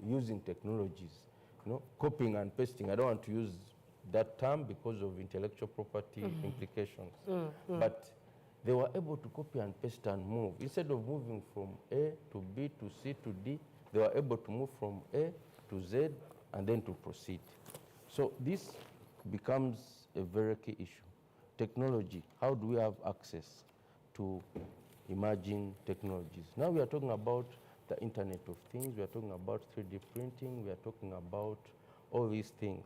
using technologies, copying and pasting. I don't want to use that term because of intellectual property implications. But they were able to copy and paste and move. Instead of moving from A to B to C to D, they were able to move from A to Z and then to proceed. So this becomes a very key issue. Technology, how do we have access to emerging technologies? Now we are talking about the Internet of Things, we are talking about 3D printing, we are talking about all these things.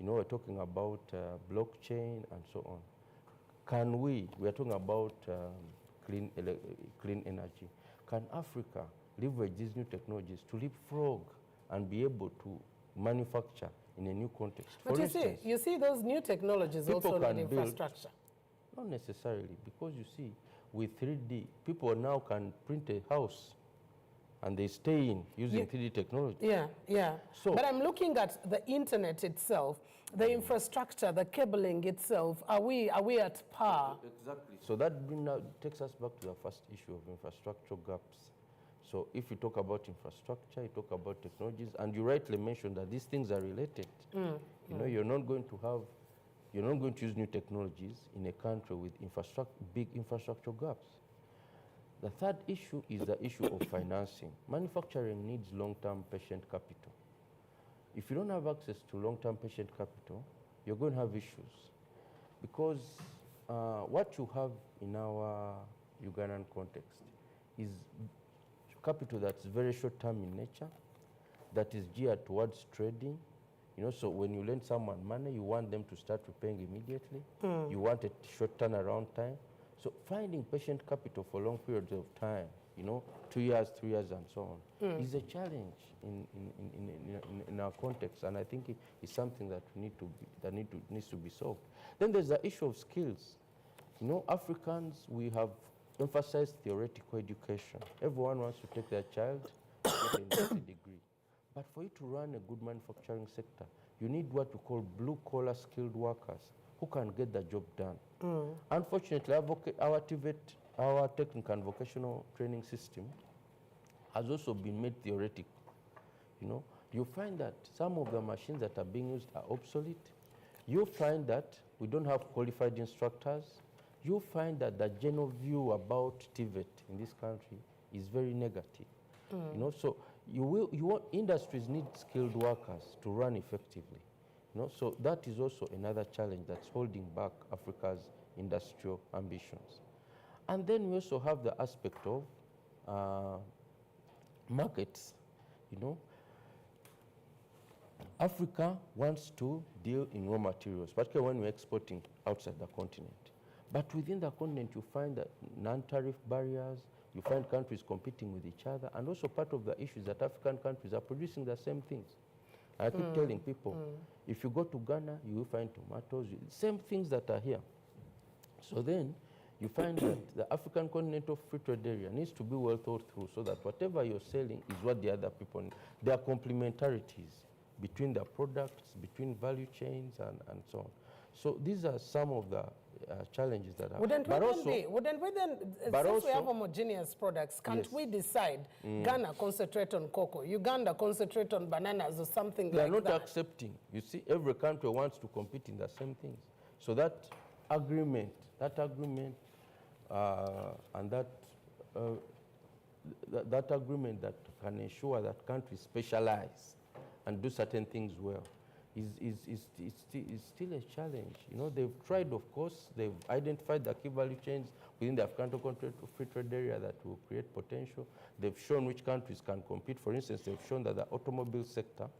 We're talking about blockchain and so on. Can we are talking about clean energy. Can Africa leverage these new technologies to leapfrog and be able to manufacture in a new context? But you see those new technologies also need infrastructure. Not necessarily, because you see, with 3D, people now can print a house and they stay in using 3D technology. Yeah. So, but I'm looking at the internet itself, the infrastructure, the cabling itself. Are we at par? Exactly. So that takes us back to the first issue of infrastructure gaps. So if you talk about infrastructure, you talk about technologies, and you rightly mentioned that these things are related. You're not going to use new technologies in a country with big infrastructure gaps. The third issue is the issue of financing. Manufacturing needs long-term patient capital. If you don't have access to long-term patient capital, you're going to have issues. Because what you have in our Ugandan context is capital that's very short-term in nature, that is geared towards trading. So when you lend someone money, you want them to start repaying immediately. You want a short turnaround time. So finding patient capital for long periods of time, 2 years, 3 years, and so on, is a challenge in our context, and I think it's something that needs to be solved. Then there's the issue of skills. Africans, we have emphasized theoretical education. Everyone wants to take their child to get a university degree. But for you to run a good manufacturing sector, you need what we call blue-collar skilled workers who can get the job done. Unfortunately, our technical and vocational training system has also been made theoretical. You find that some of the machines that are being used are obsolete. You find that we don't have qualified instructors. You find that the general view about TVET in this country is very negative. So industries need skilled workers to run effectively. So that is also another challenge that's holding back Africa's industrial ambitions. And then we also have the aspect of markets. Africa wants to deal in raw materials, particularly when we're exporting outside the continent. But within the continent, you find that non-tariff barriers, you find countries competing with each other, and also part of the issue is that African countries are producing the same things. I keep telling people, if you go to Ghana, you will find tomatoes, same things that are here. So then you find that the African continental free trade area needs to be well thought through so that whatever you're selling is what the other people need. There are complementarities between the products, between value chains, and so on. So these are some of the challenges that are. Wouldn't we then, since we have homogeneous products, can't we decide Ghana concentrate on cocoa, Uganda concentrate on bananas or something like that? They are not accepting. You see, every country wants to compete in the same things. So that agreement and that agreement that can ensure that countries specialize and do certain things well is still a challenge. They've tried, of course, they've identified the key value chains within the African free trade area that will create potential. They've shown which countries can compete. For instance, they've shown that the automobile sector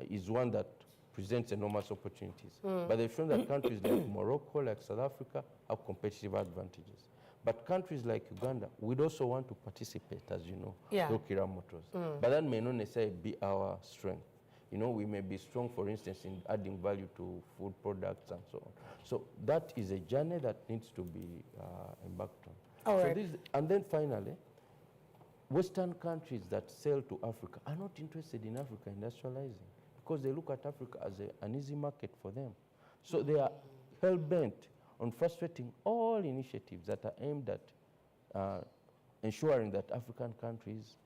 is one that presents enormous opportunities. But they've shown that countries like Morocco, like South Africa, have competitive advantages. But countries like Uganda would also want to participate, as you know, through Kira Motors. But that may not necessarily be our strength. We may be strong, for instance, in adding value to food products and so on. So that is a journey that needs to be embarked on. All right. And then finally, Western countries that sell to Africa are not interested in Africa industrializing because they look at Africa as an easy market for them. So they are hell-bent on frustrating all initiatives that are aimed at ensuring that African countries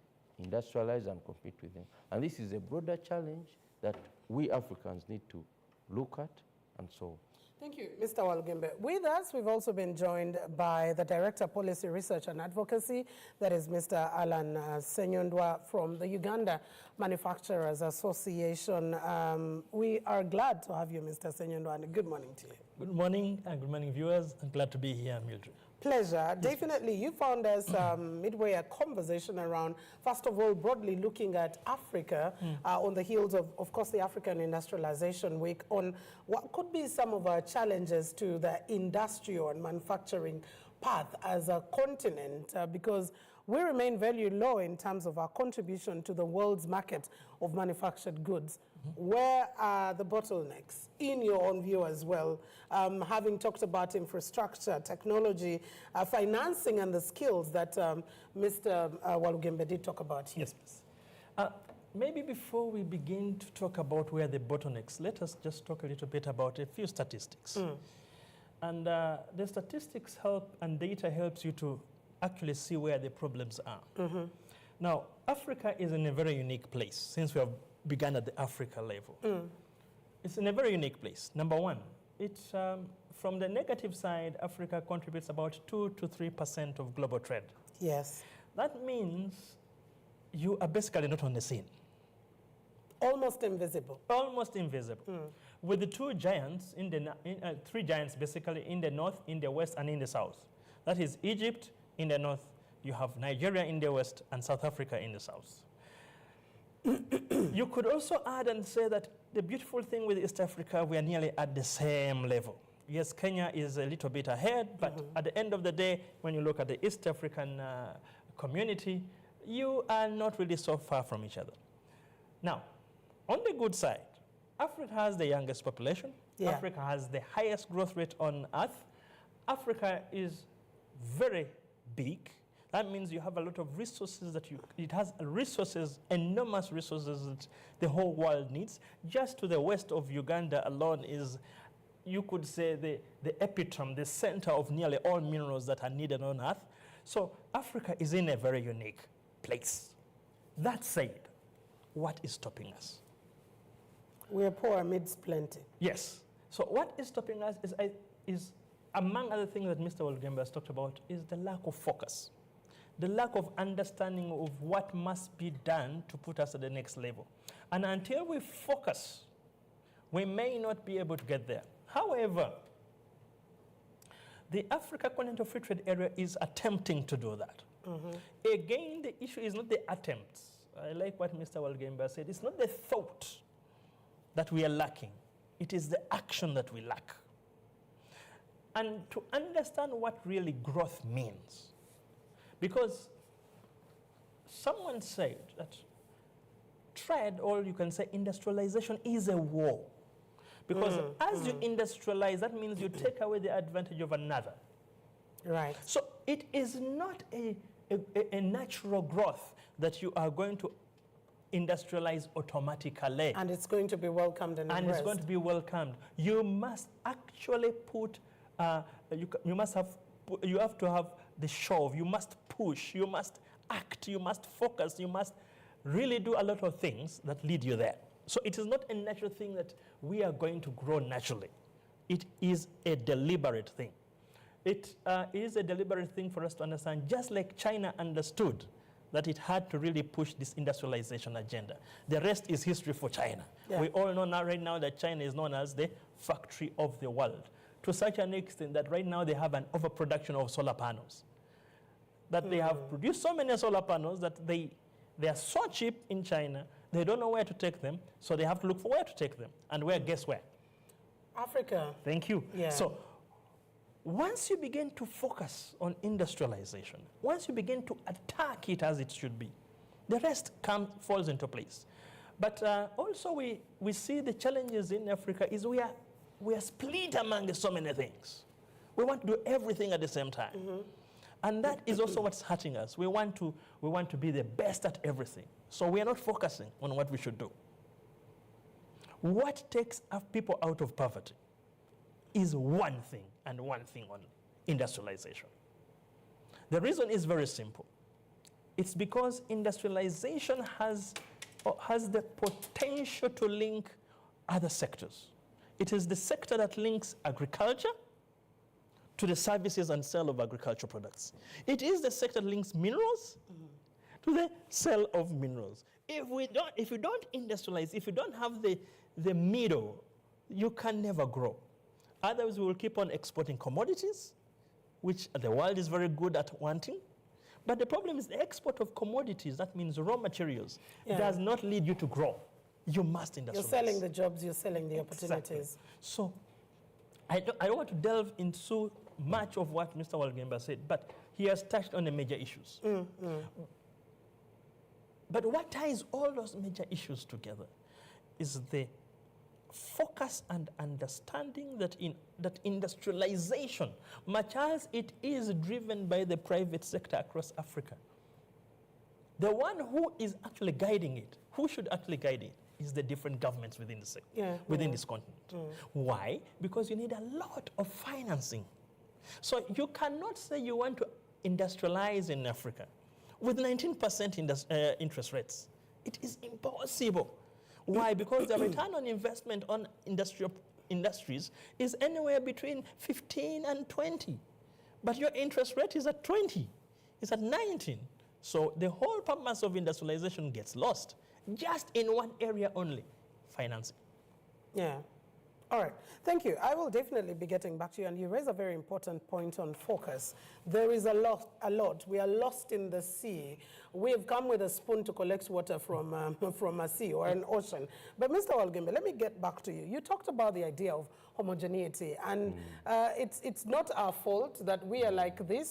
industrialize and compete with them. And this is a broader challenge that we Africans need to look at and solve. Thank you, Mr. Walugembe. With us, we've also been joined by the Director of Policy Research and Advocacy, that is Mr. Alan Senyondwa from the Uganda Manufacturers Association. We are glad to have you, Mr. Senyondwa, and good morning to you. Good morning, and good morning, viewers. I'm glad to be here, Mildred. Pleasure. Definitely. You found us midway a conversation around, first of all, broadly looking at Africa on the heels of course, the African Industrialization Week, on what could be some of our challenges to the industrial and manufacturing path as a continent, because we remain very low in terms of our contribution to the world's market of manufactured goods. Where are the bottlenecks, in your own view as well? Having talked about infrastructure, technology, financing, and the skills that Mr. Walugembe did talk about here. Yes, please. Maybe before we begin to talk about where the bottlenecks, let us just talk a little bit about a few statistics. And the statistics help, and data helps you to actually see where the problems are. Now, Africa is in a very unique place since we have begun at the Africa level. It's in a very unique place. Number one, it's, from the negative side, Africa contributes about 2 to 3% of global trade. Yes. That means you are basically not on the scene. Almost invisible. Almost invisible. With the two giants, three giants basically, in the north, in the west, and in the south. That is Egypt in the north, you have Nigeria in the west, and South Africa in the south. You could also add and say that the beautiful thing with East Africa, we are nearly at the same level. Yes, Kenya is a little bit ahead, but at the end of the day, when you look at the East African community, you are not really so far from each other. Now, on the good side, Africa has the youngest population. Yeah. Africa has the highest growth rate on earth. Africa is very big. That means you have a lot of resources that it has resources, enormous resources that the whole world needs. Just to the west of Uganda alone is, you could say, the epitome, the center of nearly all minerals that are needed on earth. So Africa is in a very unique place. That said, what is stopping us? We are poor amidst plenty. Yes. So what is stopping us is among other things that Mr. Walugembe has talked about, is the lack of focus. The lack of understanding of what must be done to put us at the next level. And until we focus, we may not be able to get there. However, the Africa Continental Free Trade Area is attempting to do that. Again, the issue is not the attempts. I like what Mr. Walugembe said. It's not the thought that we are lacking. It is the action that we lack. And to understand what really growth means, because someone said that trade, or you can say industrialization, is a war. Because as you industrialize, that means you take away the advantage of another. Right. So it is not a natural growth that you are going to industrialize automatically. And it's going to be welcomed and embraced. It's going to be welcomed. You must actually put, you have to have the shove, you must push, you must act, you must focus, you must really do a lot of things that lead you there. So it is not a natural thing that we are going to grow naturally. It is a deliberate thing. It is a deliberate thing for us to understand, just like China understood that it had to really push this industrialization agenda. The rest is history for China. Yeah. We all know now, right now, that China is known as the factory of the world, to such an extent that right now they have an overproduction of solar panels. That they have produced so many solar panels that they are so cheap in China, they don't know where to take them, so they have to look for where to take them. And where, guess where? Africa. Thank you. Yeah. So once you begin to focus on industrialization, once you begin to attack it as it should be, the rest falls into place. But also we see the challenges in Africa is we are split among so many things. We want to do everything at the same time. And that is also what's hurting us. We want to be the best at everything. So we are not focusing on what we should do. What takes people out of poverty is one thing, and one thing only: industrialization. The reason is very simple. It's because industrialization has the potential to link other sectors. It is the sector that links agriculture to the services and sale of agricultural products. It is the sector that links minerals to the sale of minerals. If you don't industrialize, if you don't have the middle, you can never grow. Otherwise, we will keep on exporting commodities, which the world is very good at wanting. But the problem is the export of commodities, that means raw materials, does not lead you to grow. You must industrialize. You're selling the jobs, you're selling the opportunities. Exactly. So I don't want to delve into much of what Mr. Walgemba said, but he has touched on the major issues. But what ties all those major issues together is the focus and understanding that industrialization, much as it is driven by the private sector across Africa, the one who is actually guiding it, who should actually guide it, is the different governments within the sector, within this continent. Why? Because you need a lot of financing. So you cannot say you want to industrialize in Africa with 19% interest rates. It is impossible. Why? Because the return on investment on industries is anywhere between 15 and 20. But your interest rate is at 20, it's at 19. So the whole purpose of industrialization gets lost just in one area only, financing. Yeah. All right. Thank you. I will definitely be getting back to you. And you raise a very important point on focus. There is a lot. We are lost in the sea. We have come with a spoon to collect water from a sea or an ocean. But Mr. Walgemba, let me get back to you. You talked about the idea of homogeneity. And it's not our fault that we are like this.